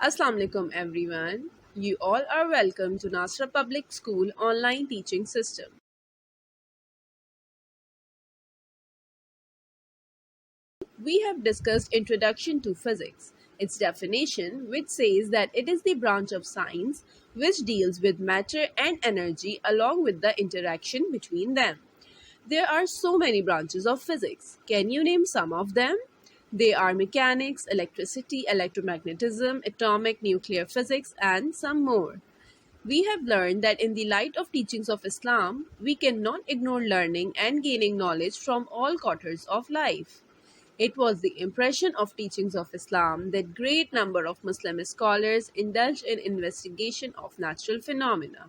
Assalamu alaikum everyone. You all are welcome to Nasra Public School online teaching system. We have discussed Introduction to Physics, its definition, which says that it is the branch of science which deals with matter and energy along with the interaction between them. There are so many branches of physics. Can you name some of them? They are mechanics, electricity, electromagnetism, atomic nuclear physics, and some more. We have learned that in the light of teachings of Islam, we cannot ignore learning and gaining knowledge from all quarters of life. It was the impression of teachings of Islam that great number of Muslim scholars indulged in investigation of natural phenomena.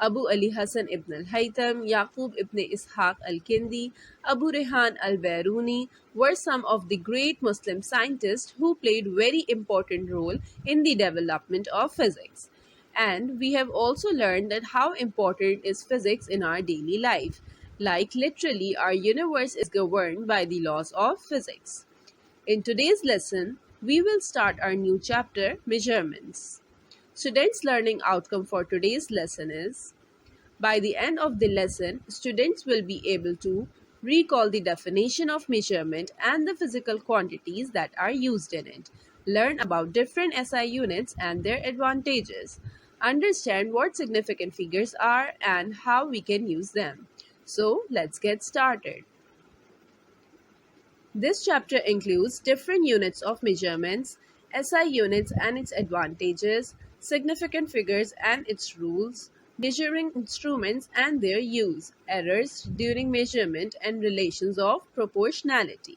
Abu Ali Hassan ibn al-Haytham, Yaqub ibn Ishaq al-Kindi, Abu Rehan al-Biruni were some of the great Muslim scientists who played very important role in the development of physics. And we have also learned that how important is physics in our daily life. Like literally our universe is governed by the laws of physics. In today's lesson, we will start our new chapter, measurements. Students' learning outcome for today's lesson is by the end of the lesson, students will be able to recall the definition of measurement and the physical quantities that are used in it, learn about different SI units and their advantages, understand what significant figures are and how we can use them. So, let's get started. This chapter includes different units of measurements, SI units and its advantages, significant figures and its rules, measuring instruments and their use, errors during measurement and relations of proportionality.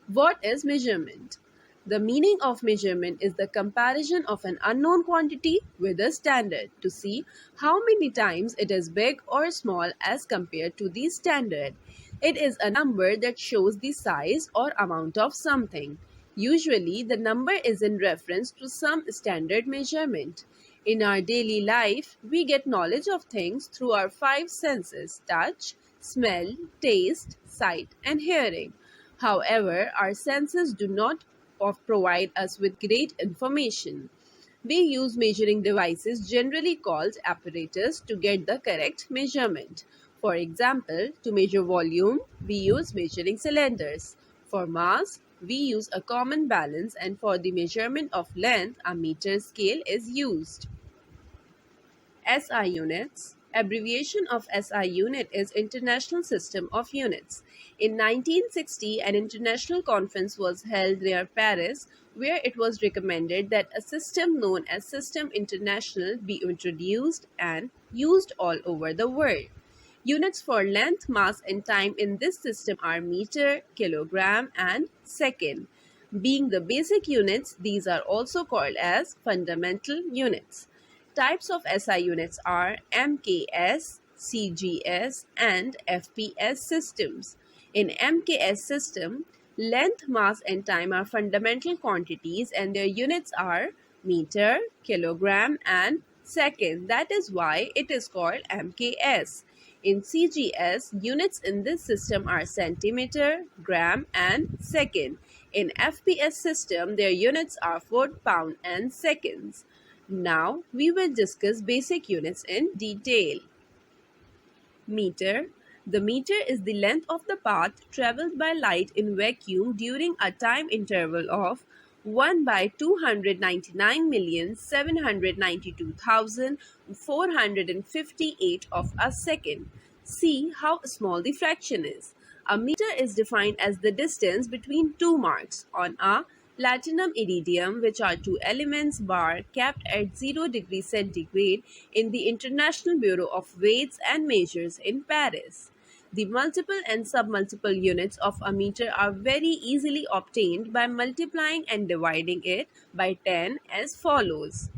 What is measurement? The meaning of measurement is the comparison of an unknown quantity with a standard to see how many times it is big or small as compared to the standard. It is a number that shows the size or amount of something. Usually, the number is in reference to some standard measurement. In our daily life, we get knowledge of things through our five senses: touch, smell, taste, sight, and hearing. However, our senses do not provide us with great information. We use measuring devices, generally called apparatus, to get the correct measurement. For example, to measure volume, we use measuring cylinders. For mass, we use a common balance, and for the measurement of length, a meter scale is used. SI units. Abbreviation of SI unit is International System of Units. In 1960, an international conference was held near Paris where it was recommended that a system known as System International be introduced and used all over the world. Units for length, mass, and time in this system are meter, kilogram, and second. Being the basic units, these are also called as fundamental units. Types of SI units are MKS, CGS, and FPS systems. In MKS system, length, mass, and time are fundamental quantities and their units are meter, kilogram, and second. That is why it is called MKS. In CGS, units in this system are centimeter, gram, and second. In FPS system, their units are foot, pound, and seconds. Now, we will discuss basic units in detail. Meter. The meter is the length of the path traveled by light in vacuum during a time interval of 1 by 299,792,458 of a second. See how small the fraction is. A meter is defined as the distance between two marks on a platinum iridium, which are two elements bar capped at 0 degrees centigrade in the International Bureau of Weights and Measures in Paris. The multiple and submultiple units of a meter are very easily obtained by multiplying and dividing it by 10 as follows.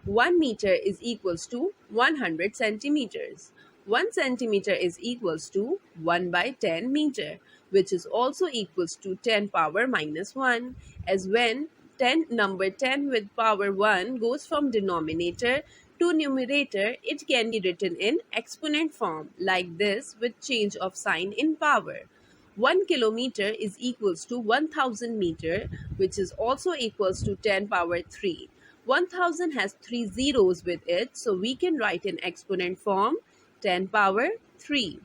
1 meter is equals to 100 centimeters. 1 centimeter is equals to 1 by 10 meter, which is also equals to 10 power minus 1, as when 10 number 10 with power 1 goes from denominator to numerator, it can be written in exponent form like this with change of sign in power. 1 kilometer is equals to 1000 meter, which is also equals to 10 power 3. 1000 has three zeros with it, so we can write in exponent form 10 power 3.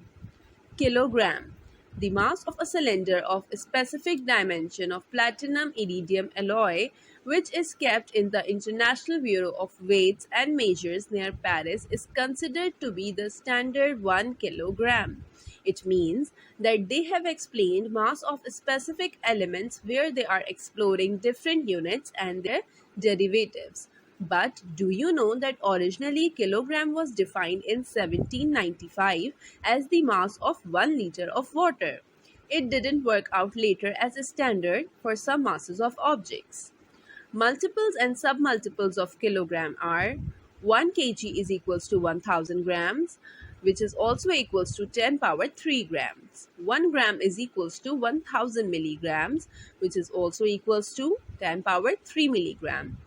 Kilogram. The mass of a cylinder of a specific dimension of platinum iridium alloy, which is kept in the International Bureau of Weights and Measures near Paris, is considered to be the standard 1 kilogram. It means that they have explained mass of specific elements where they are exploring different units and their derivatives. But do you know that originally kilogram was defined in 1795 as the mass of 1 liter of water? It didn't work out later as a standard for some masses of objects. Multiples and submultiples of kilogram are 1 kg is equals to 1000 grams, which is also equals to 10 power 3 grams. 1 gram is equals to 1000 milligrams, which is also equals to 10 power 3 milligram.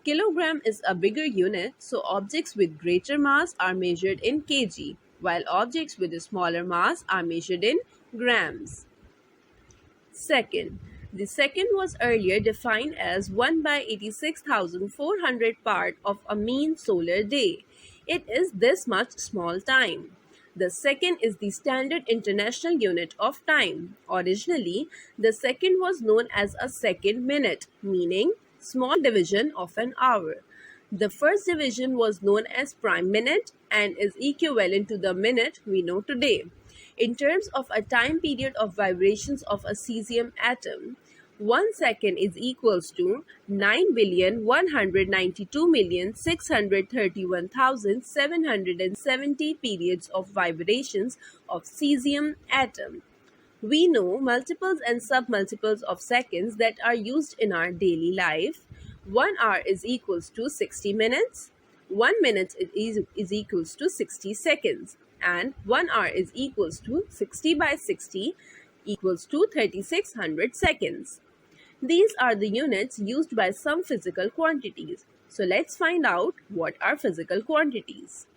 Kilogram is a bigger unit, so objects with greater mass are measured in kg, while objects with a smaller mass are measured in grams. Second, the second was earlier defined as 1 by 86,400 part of a mean solar day. It is this much small time. The second is the standard international unit of time. Originally, the second was known as a second minute, meaning small division of an hour. The first division was known as prime minute and is equivalent to the minute we know today. In terms of a time period of vibrations of a cesium atom, 1 second is equals to 9,192,631,770 periods of vibrations of cesium atom. We know multiples and submultiples of seconds that are used in our daily life. 1 hour is equals to 60 minutes, 1 minute is equals to 60 seconds, and 1 hour is equals to 60 by 60 equals to 3600 seconds. These are the units used by some physical quantities. So let's find out what are physical quantities.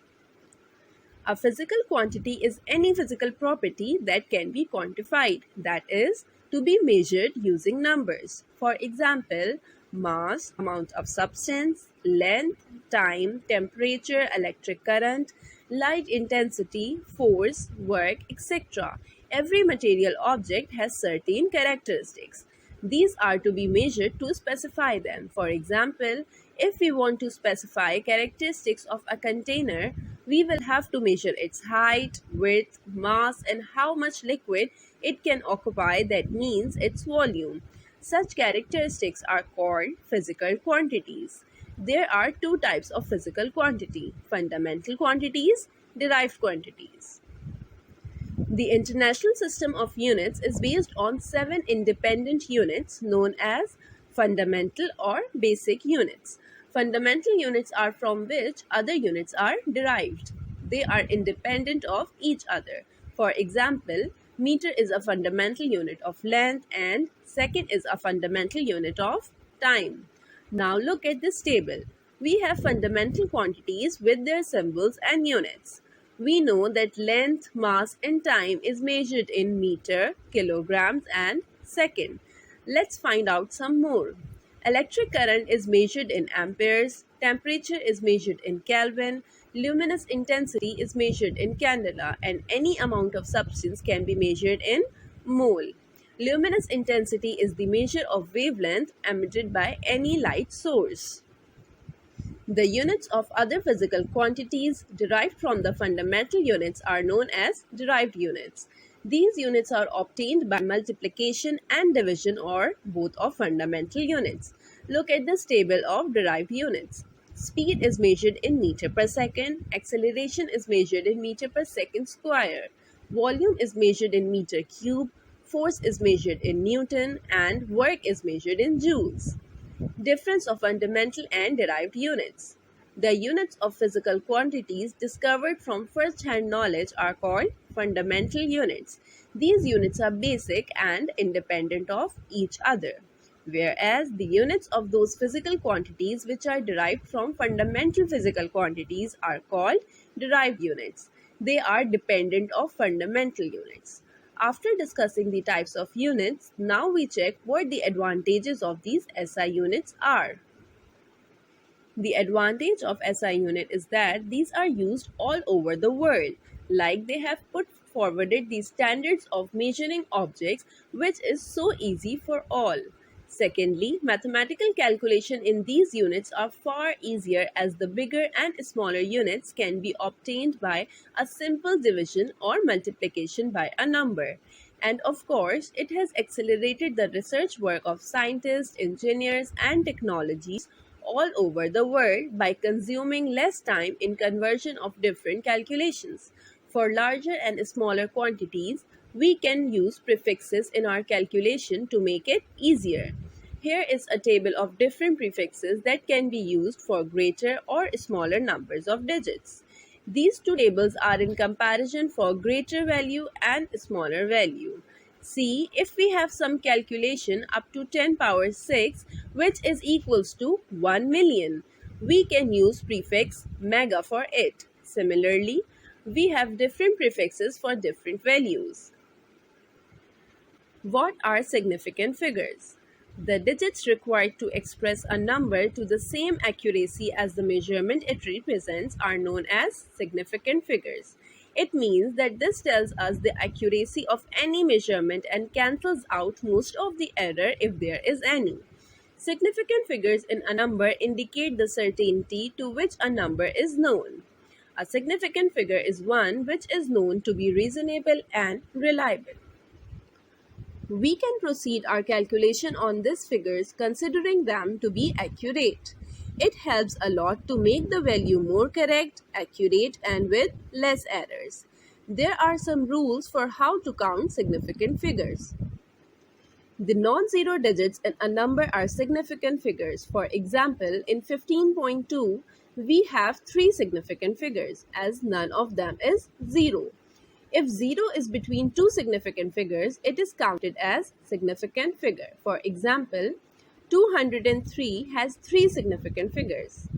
A physical quantity is any physical property that can be quantified, that is, to be measured using numbers. For example, mass, amount of substance, length, time, temperature, electric current, light intensity, force, work, etc. Every material object has certain characteristics. These are to be measured to specify them. For example, if we want to specify characteristics of a container, we will have to measure its height, width, mass, and how much liquid it can occupy, that means its volume. Such characteristics are called physical quantities. There are two types of physical quantity: fundamental quantities, derived quantities. The International System of Units is based on 7 independent units known as fundamental or basic units. Fundamental units are from which other units are derived. They are independent of each other. For example, meter is a fundamental unit of length and second is a fundamental unit of time. Now look at this table. We have fundamental quantities with their symbols and units. We know that length, mass, and time is measured in meter, kilograms, and second. Let's find out some more. Electric current is measured in amperes, temperature is measured in Kelvin, luminous intensity is measured in candela, and any amount of substance can be measured in mole. Luminous intensity is the measure of wavelength emitted by any light source. The units of other physical quantities derived from the fundamental units are known as derived units. These units are obtained by multiplication and division or both of fundamental units. Look at this table of derived units. Speed is measured in meter per second, acceleration is measured in meter per second square, volume is measured in meter cube, force is measured in Newton, and work is measured in joules. Difference of fundamental and derived units. The units of physical quantities discovered from first-hand knowledge are called fundamental units. These units are basic and independent of each other, whereas the units of those physical quantities which are derived from fundamental physical quantities are called derived units. They are dependent of fundamental units. After discussing the types of units, now we check what the advantages of these SI units are. The advantage of SI unit is that these are used all over the world, like they have put forwarded the standards of measuring objects, which is so easy for all. Secondly, mathematical calculation in these units are far easier as the bigger and smaller units can be obtained by a simple division or multiplication by a number. And of course, it has accelerated the research work of scientists, engineers, and technologies all over the world by consuming less time in conversion of different calculations. For larger and smaller quantities, we can use prefixes in our calculation to make it easier. Here is a table of different prefixes that can be used for greater or smaller numbers of digits. These two tables are in comparison for greater value and smaller value. See, if we have some calculation up to 10 power 6, which is equals to 1 million, we can use prefix mega for it. Similarly, we have different prefixes for different values. What are significant figures? The digits required to express a number to the same accuracy as the measurement it represents are known as significant figures. It means that this tells us the accuracy of any measurement and cancels out most of the error if there is any. Significant figures in a number indicate the certainty to which a number is known. A significant figure is one which is known to be reasonable and reliable. We can proceed our calculation on these figures considering them to be accurate. It helps a lot to make the value more correct, accurate, and with less errors. There are some rules for how to count significant figures. The non-zero digits in a number are significant figures. For example, in 15.2, we have three significant figures as none of them is zero. If 0 is between two significant figures, it is counted as significant figure. For example, 203 has three significant figures.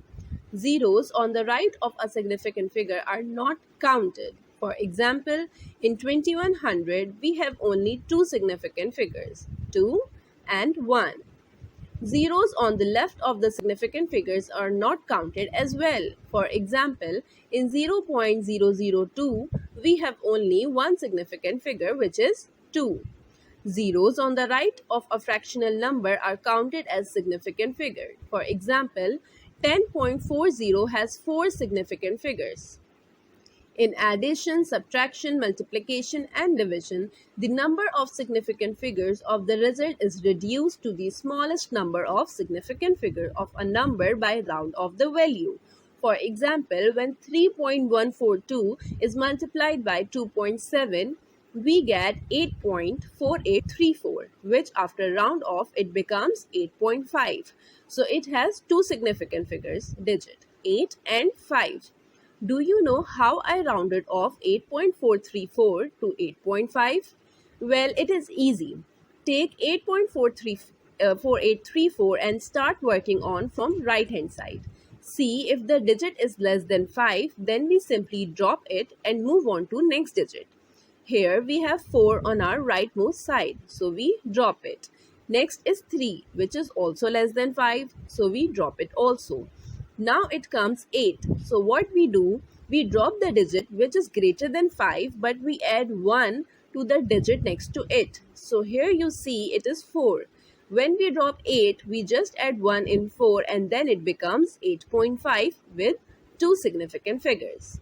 Zeros on the right of a significant figure are not counted. For example, in 2100, we have only two significant figures, 2 and 1. Zeros on the left of the significant figures are not counted as well. For example, in 0.002, we have only one significant figure, which is 2. Zeros on the right of a fractional number are counted as significant figure. For example, 10.40 has four significant figures. In addition, subtraction, multiplication, and division, the number of significant figures of the result is reduced to the smallest number of significant figure of a number by round of the value. For example, when 3.142 is multiplied by 2.7, we get 8.4834, which after round off it becomes 8.5. So it has two significant figures, digit 8 and 5. Do you know how I rounded off 8.434 to 8.5? Well, it is easy. Take 8.4834 and start working on from right hand side. See, if the digit is less than 5, then we simply drop it and move on to next digit. Here we have 4 on our rightmost side, so we drop it. Next is 3, which is also less than 5, so we drop it also. Now it comes 8. So what we do, we drop the digit which is greater than 5, but we add 1 to the digit next to it. So here you see it is 4. When we drop 8, we just add 1 in 4 and then it becomes 8.5 with two significant figures.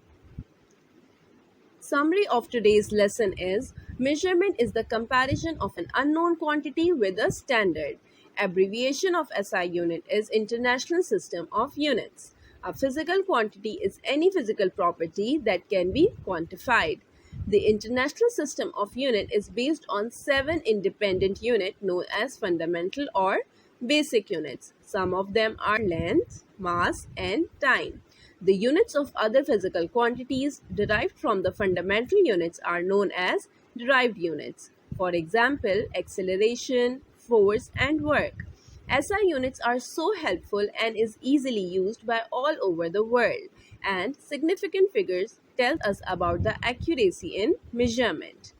Summary of today's lesson is, measurement is the comparison of an unknown quantity with a standard. Abbreviation of SI unit is International System of Units. A physical quantity is any physical property that can be quantified. The International System of Unit is based on 7 independent units known as fundamental or basic units. Some of them are length, mass, and time. The units of other physical quantities derived from the fundamental units are known as derived units. For example, acceleration, force, and work. SI units are so helpful and is easily used by all over the world, and significant figures tell us about the accuracy in measurement.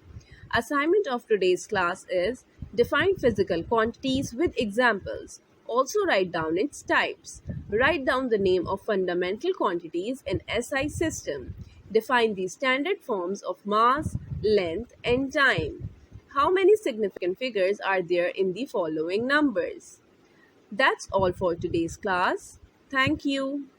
Assignment of today's class is define physical quantities with examples. Also write down its types. Write down the name of fundamental quantities in SI system. Define the standard forms of mass, length, and time. How many significant figures are there in the following numbers? That's all for today's class. Thank you.